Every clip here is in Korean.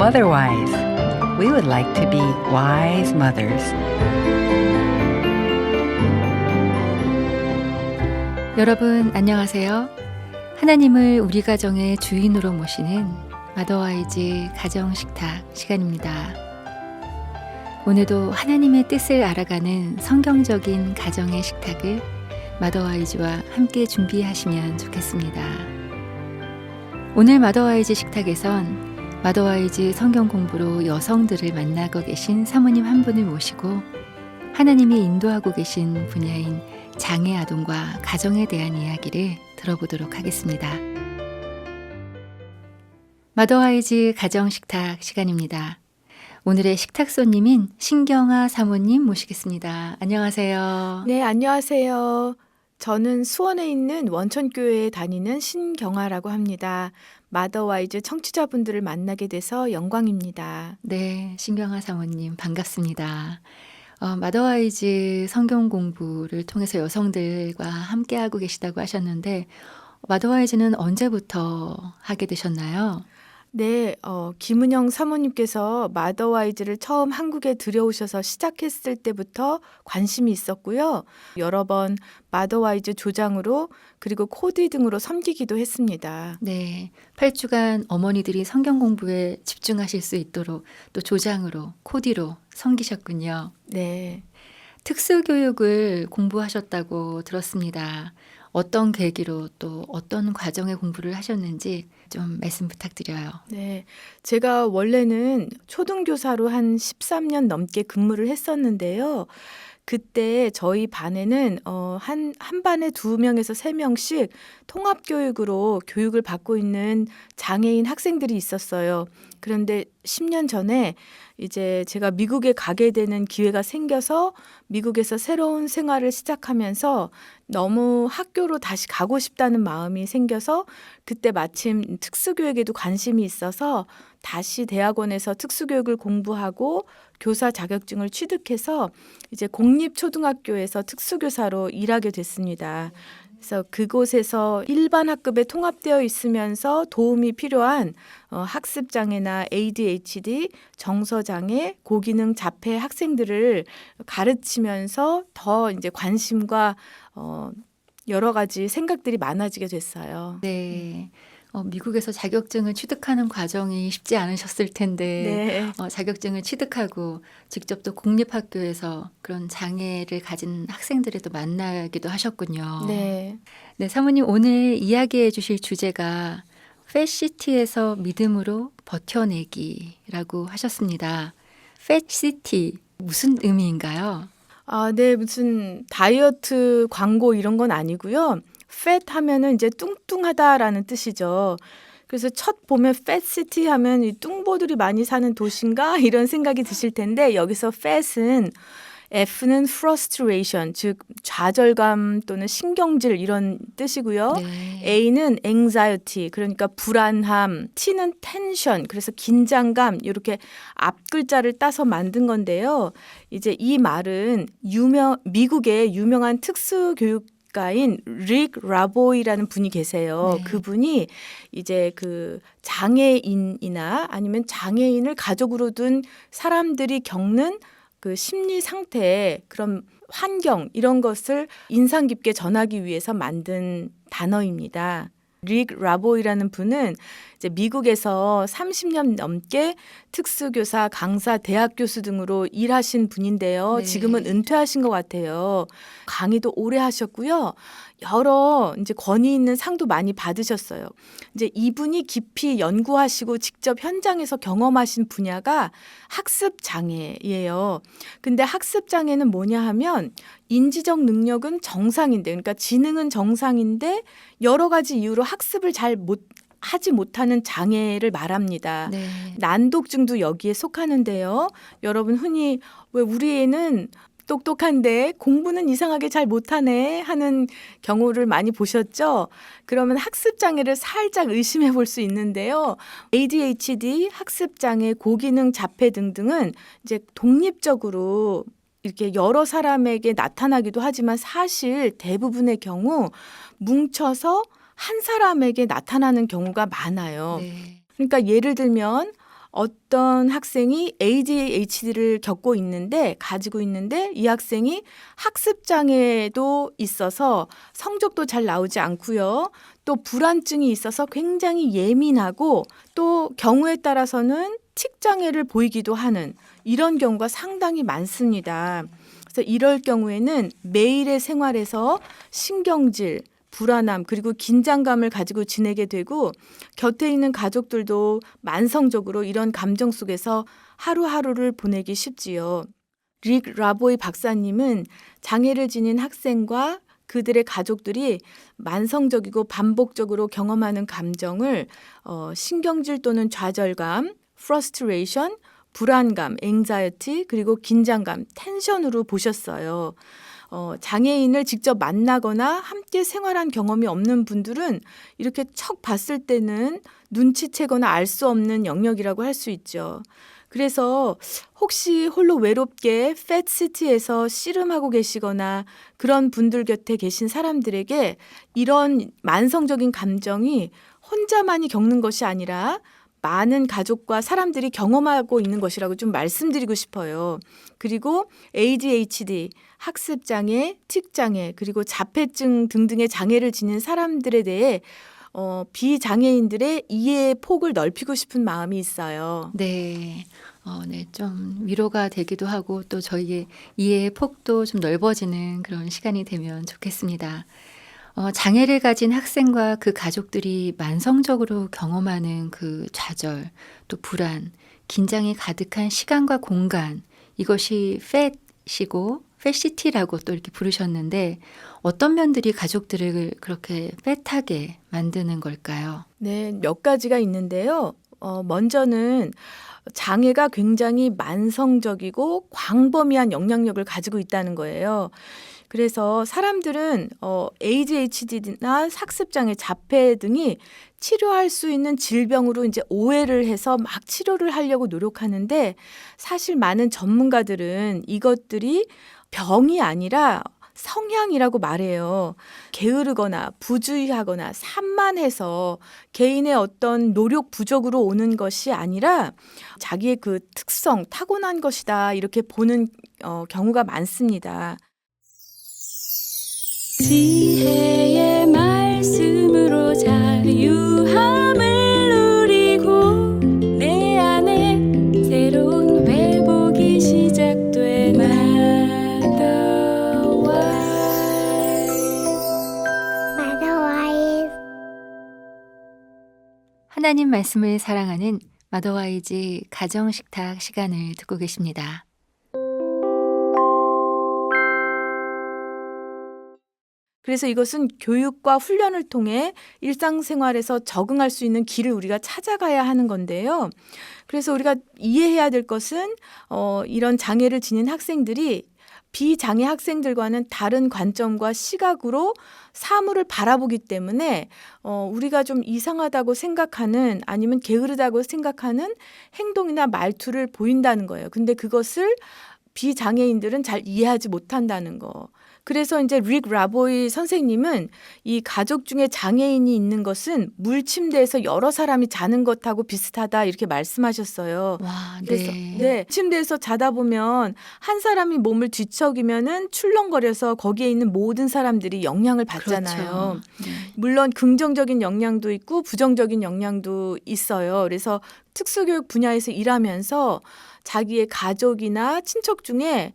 Motherwise. We would like to be wise mothers. 여러분 안녕하세요. 하나님을 우리 가정의 주인으로 모시는 마더와이즈 가정식탁 시간입니다. 오늘도 하나님의 뜻을 알아가는 성경적인 가정의 식탁을 마더와이즈와 함께 준비하시면 좋겠습니다. 오늘 마더와이즈 식탁에선 마더와이즈 성경 공부로 여성들을 만나고 계신 사모님 한 분을 모시고 하나님이 인도하고 계신 분야인 장애 아동과 가정에 대한 이야기를 들어보도록 하겠습니다. 마더와이즈 가정식탁 시간입니다. 오늘의 식탁 손님인 신경아 사모님 모시겠습니다. 안녕하세요. 네, 안녕하세요. 저는 수원에 있는 원천교회에 다니는 신경아라고 합니다. 마더와이즈 청취자분들을 만나게 돼서 영광입니다. 네, 신경아 사모님 반갑습니다. 마더와이즈 성경 공부를 통해서 여성들과 함께하고 계시다고 하셨는데 마더와이즈는 언제부터 하게 되셨나요? 네, 김은영 사모님께서 마더와이즈를 처음 한국에 들여오셔서 시작했을 때부터 관심이 있었고요. 여러 번 마더와이즈 조장으로 그리고 코디 등으로 섬기기도 했습니다. 네, 8주간 어머니들이 성경 공부에 집중하실 수 있도록 또 조장으로, 코디로 섬기셨군요. 네. 특수교육을 공부하셨다고 들었습니다. 어떤 계기로 또 어떤 과정의 공부를 하셨는지 좀 말씀 부탁드려요. 네, 제가 원래는 초등교사로 한 13년 넘게 근무를 했었는데요. 그때 저희 반에는 한 반에 2명에서 3명씩 통합교육으로 교육을 받고 있는 장애인 학생들이 있었어요. 그런데 10년 전에 이제 제가 미국에 가게 되는 기회가 생겨서 미국에서 새로운 생활을 시작하면서 너무 학교로 다시 가고 싶다는 마음이 생겨서 그때 마침 특수교육에도 관심이 있어서 다시 대학원에서 특수교육을 공부하고 교사 자격증을 취득해서 이제 공립초등학교에서 특수교사로 일하게 됐습니다. 그래서 그곳에서 일반 학급에 통합되어 있으면서 도움이 필요한 학습장애나 ADHD, 정서장애, 고기능 자폐 학생들을 가르치면서 더 이제 관심과 여러 가지 생각들이 많아지게 됐어요. 네. 미국에서 자격증을 취득하는 과정이 쉽지 않으셨을 텐데 네. 자격증을 취득하고 직접 또 공립학교에서 그런 장애를 가진 학생들을 또 만나기도 하셨군요. 네. 네, 사모님 오늘 이야기해 주실 주제가 팻시티에서 믿음으로 버텨내기라고 하셨습니다. 팻시티 무슨 의미인가요? 네. 무슨 다이어트 광고 이런 건 아니고요. fat 하면은 이제 뚱뚱하다라는 뜻이죠. 그래서 첫 보면 팻시티 하면 이 뚱보들이 많이 사는 도시인가 이런 생각이 드실 텐데 여기서 fat은 F는 frustration, 즉 좌절감 또는 신경질 이런 뜻이고요. 네. A는 anxiety, 그러니까 불안함, T는 tension, 그래서 긴장감 이렇게 앞 글자를 따서 만든 건데요. 이제 이 말은 미국의 유명한 특수교육 가인 릭 라보이라는 분이 계세요. 네. 그분이 이제 그 장애인이나 아니면 장애인을 가족으로 둔 사람들이 겪는 그 심리 상태, 그런 환경 이런 것을 인상 깊게 전하기 위해서 만든 단어입니다. 릭 라보이라는 분은 이제 미국에서 30년 넘게 특수교사, 강사, 대학 교수 등으로 일하신 분인데요. 네. 지금은 은퇴하신 것 같아요. 강의도 오래 하셨고요. 여러 이제 권위 있는 상도 많이 받으셨어요. 이제 이분이 깊이 연구하시고 직접 현장에서 경험하신 분야가 학습 장애예요. 근데 학습 장애는 뭐냐 하면 인지적 능력은 정상인데, 그러니까 지능은 정상인데 여러 가지 이유로 학습을 잘 하지 못하는 장애를 말합니다. 네. 난독증도 여기에 속하는데요. 여러분 흔히 왜 우리 애는 똑똑한데 공부는 이상하게 잘 못하네 하는 경우를 많이 보셨죠? 그러면 학습장애를 살짝 의심해 볼 수 있는데요. ADHD, 학습장애, 고기능 자폐 등등은 이제 독립적으로 이렇게 여러 사람에게 나타나기도 하지만 사실 대부분의 경우 뭉쳐서 한 사람에게 나타나는 경우가 많아요. 네. 그러니까 예를 들면 어떤 학생이 ADHD를 가지고 있는데 이 학생이 학습 장애도 있어서 성적도 잘 나오지 않고요. 또 불안증이 있어서 굉장히 예민하고 또 경우에 따라서는 틱 장애를 보이기도 하는 이런 경우가 상당히 많습니다. 그래서 이럴 경우에는 매일의 생활에서 신경질, 불안함 그리고 긴장감을 가지고 지내게 되고 곁에 있는 가족들도 만성적으로 이런 감정 속에서 하루하루를 보내기 쉽지요. 릭 라보이 박사님은 장애를 지닌 학생과 그들의 가족들이 만성적이고 반복적으로 경험하는 감정을 신경질 또는 좌절감, frustration, 불안감, anxiety 그리고 긴장감, 텐션으로 보셨어요. 장애인을 직접 만나거나 함께 생활한 경험이 없는 분들은 이렇게 척 봤을 때는 눈치채거나 알 수 없는 영역이라고 할 수 있죠. 그래서 혹시 홀로 외롭게 팻시티에서 씨름하고 계시거나 그런 분들 곁에 계신 사람들에게 이런 만성적인 감정이 혼자만이 겪는 것이 아니라 많은 가족과 사람들이 경험하고 있는 것이라고 좀 말씀드리고 싶어요. 그리고 ADHD, 학습장애, 틱장애, 그리고 자폐증 등등의 장애를 지닌 사람들에 대해 비장애인들의 이해의 폭을 넓히고 싶은 마음이 있어요. 네. 네. 좀 위로가 되기도 하고 또 저희의 이해의 폭도 좀 넓어지는 그런 시간이 되면 좋겠습니다. 장애를 가진 학생과 그 가족들이 만성적으로 경험하는 그 좌절, 또 불안, 긴장이 가득한 시간과 공간, 이것이 팻이고 팻시티라고 또 이렇게 부르셨는데 어떤 면들이 가족들을 그렇게 팻하게 만드는 걸까요? 네, 몇 가지가 있는데요. 먼저는 장애가 굉장히 만성적이고 광범위한 영향력을 가지고 있다는 거예요. 그래서 사람들은 ADHD나 학습장애, 자폐 등이 치료할 수 있는 질병으로 이제 오해를 해서 막 치료를 하려고 노력하는데 사실 많은 전문가들은 이것들이 병이 아니라 성향이라고 말해요. 게으르거나 부주의하거나 산만해서 개인의 어떤 노력 부족으로 오는 것이 아니라 자기의 그 특성, 타고난 것이다 이렇게 보는 경우가 많습니다. 지혜의 말씀으로 자유함을 누리고 내 안에 새로운 회복이 시작돼 마더와이즈 하나님 말씀을 사랑하는 마더와이즈 가정식탁 시간을 듣고 계십니다. 그래서 이것은 교육과 훈련을 통해 일상생활에서 적응할 수 있는 길을 우리가 찾아가야 하는 건데요. 그래서 우리가 이해해야 될 것은 이런 장애를 지닌 학생들이 비장애 학생들과는 다른 관점과 시각으로 사물을 바라보기 때문에 우리가 좀 이상하다고 생각하는 아니면 게으르다고 생각하는 행동이나 말투를 보인다는 거예요. 근데 그것을 비장애인들은 잘 이해하지 못한다는 거. 그래서 이제 릭 라보이 선생님은 이 가족 중에 장애인이 있는 것은 물침대에서 여러 사람이 자는 것하고 비슷하다 이렇게 말씀하셨어요. 와, 그래서 네. 침대에서 자다 보면 한 사람이 몸을 뒤척이면은 출렁거려서 거기에 있는 모든 사람들이 영향을 받잖아요. 그렇죠. 네. 물론 긍정적인 영향도 있고 부정적인 영향도 있어요. 그래서 특수교육 분야에서 일하면서 자기의 가족이나 친척 중에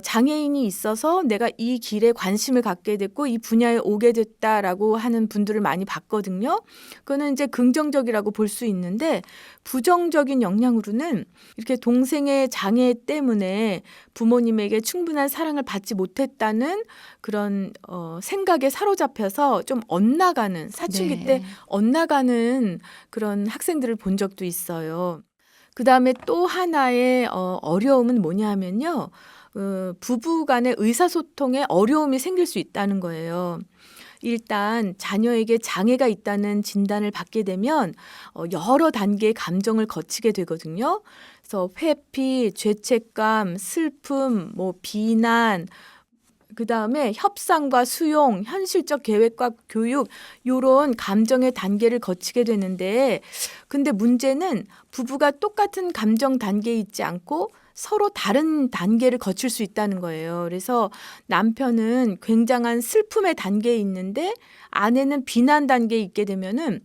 장애인이 있어서 내가 이 길에 관심을 갖게 됐고 이 분야에 오게 됐다라고 하는 분들을 많이 봤거든요. 그거는 이제 긍정적이라고 볼 수 있는데 부정적인 영향으로는 이렇게 동생의 장애 때문에 부모님에게 충분한 사랑을 받지 못했다는 그런 생각에 사로잡혀서 좀 엇나가는 사춘기 네. 때 엇나가는 그런 학생들을 본 적도 있어요. 그다음에 또 하나의 어려움은 뭐냐 하면요. 부부 간의 의사소통에 어려움이 생길 수 있다는 거예요. 일단 자녀에게 장애가 있다는 진단을 받게 되면 여러 단계의 감정을 거치게 되거든요. 그래서 회피, 죄책감, 슬픔, 비난, 그다음에 협상과 수용, 현실적 계획과 교육 요런 감정의 단계를 거치게 되는데 근데 문제는 부부가 똑같은 감정 단계에 있지 않고 서로 다른 단계를 거칠 수 있다는 거예요. 그래서 남편은 굉장한 슬픔의 단계에 있는데 아내는 비난 단계에 있게 되면은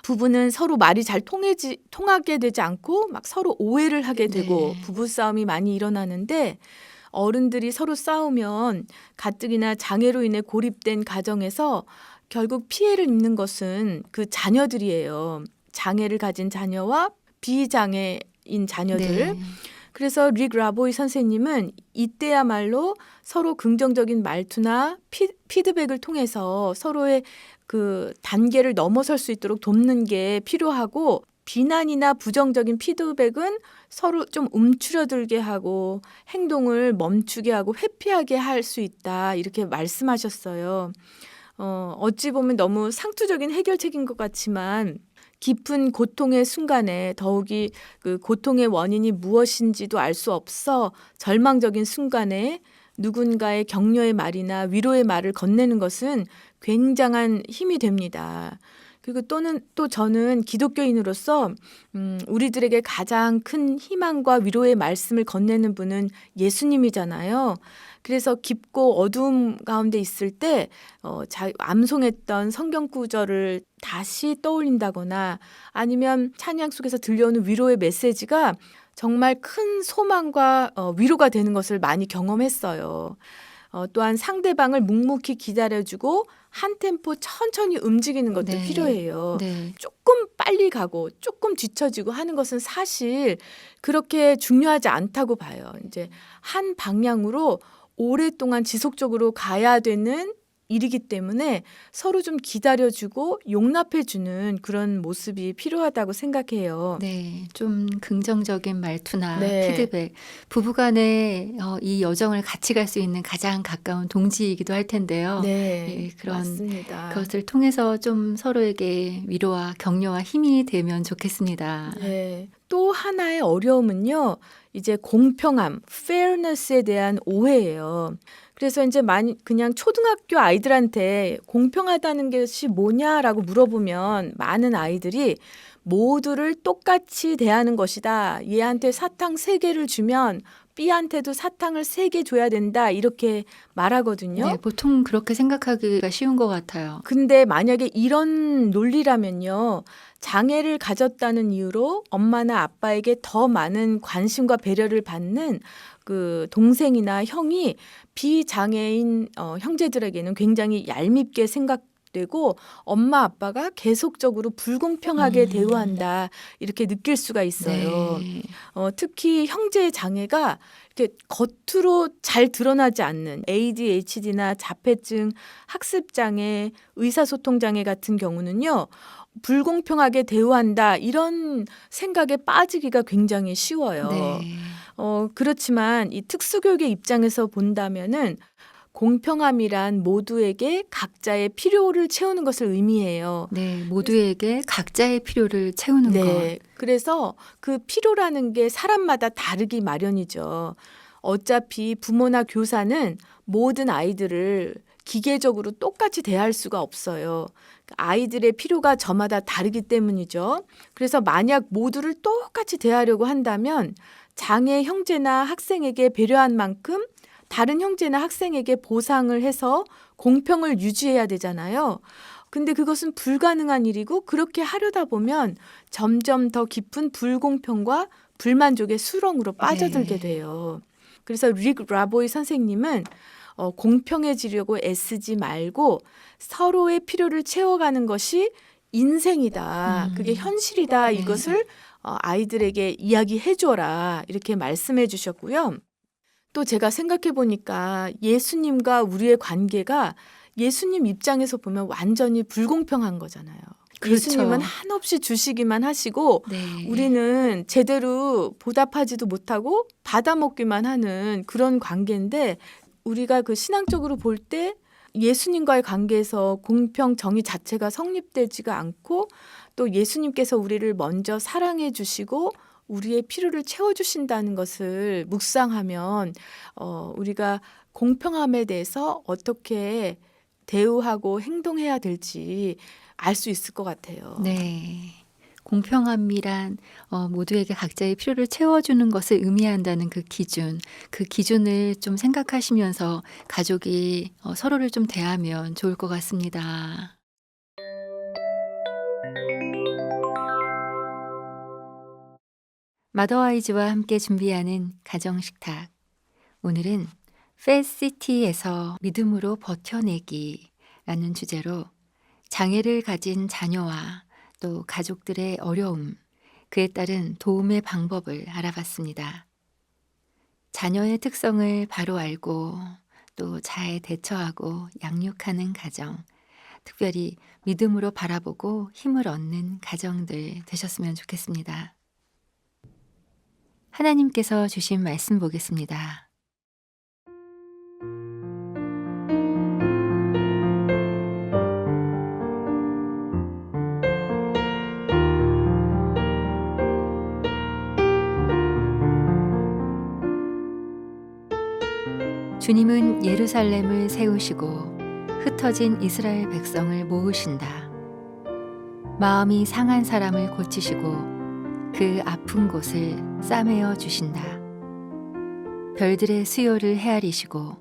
부부는 서로 말이 잘 통하게 되지 않고 막 서로 오해를 하게 되고 네. 부부싸움이 많이 일어나는데 어른들이 서로 싸우면 가뜩이나 장애로 인해 고립된 가정에서 결국 피해를 입는 것은 그 자녀들이에요. 장애를 가진 자녀와 비장애인 자녀들. 네. 그래서 릭 라보이 선생님은 이때야말로 서로 긍정적인 말투나 피드백을 통해서 서로의 그 단계를 넘어설 수 있도록 돕는 게 필요하고 비난이나 부정적인 피드백은 서로 좀 움츠러들게 하고 행동을 멈추게 하고 회피하게 할 수 있다 이렇게 말씀하셨어요. 어찌 보면 너무 상투적인 해결책인 것 같지만 깊은 고통의 순간에 더욱이 그 고통의 원인이 무엇인지도 알 수 없어 절망적인 순간에 누군가의 격려의 말이나 위로의 말을 건네는 것은 굉장한 힘이 됩니다. 그리고 또 저는 기독교인으로서 우리들에게 가장 큰 희망과 위로의 말씀을 건네는 분은 예수님이잖아요. 그래서 깊고 어두움 가운데 있을 때 암송했던 성경 구절을 다시 떠올린다거나 아니면 찬양 속에서 들려오는 위로의 메시지가 정말 큰 소망과 위로가 되는 것을 많이 경험했어요. 또한 상대방을 묵묵히 기다려주고 한 템포 천천히 움직이는 것도 네. 필요해요. 네. 조금 빨리 가고 조금 뒤처지고 하는 것은 사실 그렇게 중요하지 않다고 봐요. 이제 한 방향으로 오랫동안 지속적으로 가야 되는 일이기 때문에 서로 좀 기다려주고 용납해주는 그런 모습이 필요하다고 생각해요. 네, 좀 긍정적인 말투나 네. 피드백, 부부간에 이 여정을 같이 갈 수 있는 가장 가까운 동지이기도 할 텐데요. 네, 그런 맞습니다. 그것을 통해서 좀 서로에게 위로와 격려와 힘이 되면 좋겠습니다. 네. 또 하나의 어려움은요, 이제 공평함, fairness에 대한 오해예요. 그래서 이제 그냥 초등학교 아이들한테 공평하다는 것이 뭐냐라고 물어보면 많은 아이들이 모두를 똑같이 대하는 것이다. 얘한테 사탕 3개를 주면 B한테도 사탕을 3개 줘야 된다. 이렇게 말하거든요. 네, 보통 그렇게 생각하기가 쉬운 것 같아요. 근데 만약에 이런 논리라면요. 장애를 가졌다는 이유로 엄마나 아빠에게 더 많은 관심과 배려를 받는 그 동생이나 형이 비장애인 형제들에게는 굉장히 얄밉게 생각되고 엄마 아빠가 계속적으로 불공평하게 대우한다 이렇게 느낄 수가 있어요. 네. 특히 형제의 장애가 이렇게 겉으로 잘 드러나지 않는 ADHD나 자폐증, 학습장애, 의사소통장애 같은 경우는요. 불공평하게 대우한다 이런 생각에 빠지기가 굉장히 쉬워요. 네. 그렇지만 이 특수교육의 입장에서 본다면은 공평함이란 모두에게 각자의 필요를 채우는 것을 의미해요. 네, 모두에게 각자의 필요를 채우는 것. 네. 그래서 그 필요라는 게 사람마다 다르기 마련이죠. 어차피 부모나 교사는 모든 아이들을 기계적으로 똑같이 대할 수가 없어요. 아이들의 필요가 저마다 다르기 때문이죠. 그래서 만약 모두를 똑같이 대하려고 한다면 장애 형제나 학생에게 배려한 만큼 다른 형제나 학생에게 보상을 해서 공평을 유지해야 되잖아요. 근데 그것은 불가능한 일이고 그렇게 하려다 보면 점점 더 깊은 불공평과 불만족의 수렁으로 빠져들게 돼요. 그래서 릭 라보이 선생님은 공평해지려고 애쓰지 말고 서로의 필요를 채워가는 것이 인생이다. 그게 현실이다. 네. 이것을 아이들에게 이야기해줘라. 이렇게 말씀해 주셨고요. 또 제가 생각해 보니까 예수님과 우리의 관계가 예수님 입장에서 보면 완전히 불공평한 거잖아요. 그렇죠. 예수님은 한없이 주시기만 하시고 네. 우리는 제대로 보답하지도 못하고 받아먹기만 하는 그런 관계인데 우리가 그 신앙적으로 볼 때 예수님과의 관계에서 공평 정의 자체가 성립되지가 않고 또 예수님께서 우리를 먼저 사랑해 주시고 우리의 필요를 채워주신다는 것을 묵상하면 우리가 공평함에 대해서 어떻게 대우하고 행동해야 될지 알 수 있을 것 같아요. 네. 공평함이란 모두에게 각자의 필요를 채워주는 것을 의미한다는 그 기준을 좀 생각하시면서 가족이 서로를 좀 대하면 좋을 것 같습니다. 마더와이즈와 함께 준비하는 가정식탁. 오늘은 페시티에서 믿음으로 버텨내기라는 주제로 장애를 가진 자녀와 또 가족들의 어려움, 그에 따른 도움의 방법을 알아봤습니다. 자녀의 특성을 바로 알고 또 잘 대처하고 양육하는 가정, 특별히 믿음으로 바라보고 힘을 얻는 가정들 되셨으면 좋겠습니다. 하나님께서 주신 말씀 보겠습니다. 주님은 예루살렘을 세우시고 흩어진 이스라엘 백성을 모으신다. 마음이 상한 사람을 고치시고 그 아픈 곳을 싸매어 주신다. 별들의 수요를 헤아리시고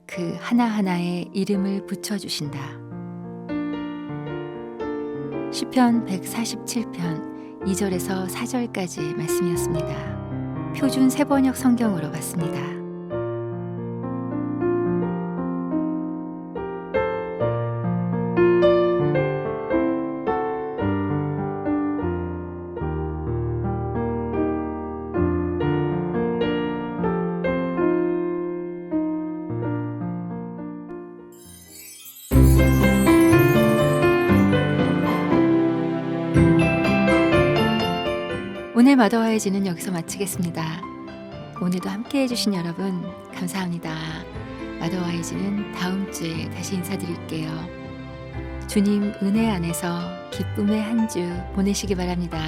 그 하나하나에 이름을 붙여주신다. 시편 147편 2절에서 4절까지 말씀이었습니다. 표준 세번역 성경으로 봤습니다. 오늘 마더와이즈는 여기서 마치겠습니다. 오늘도 함께 해주신 여러분 감사합니다. 마더와이즈는 다음 주에 다시 인사드릴게요. 주님 은혜 안에서 기쁨의 한 주 보내시기 바랍니다.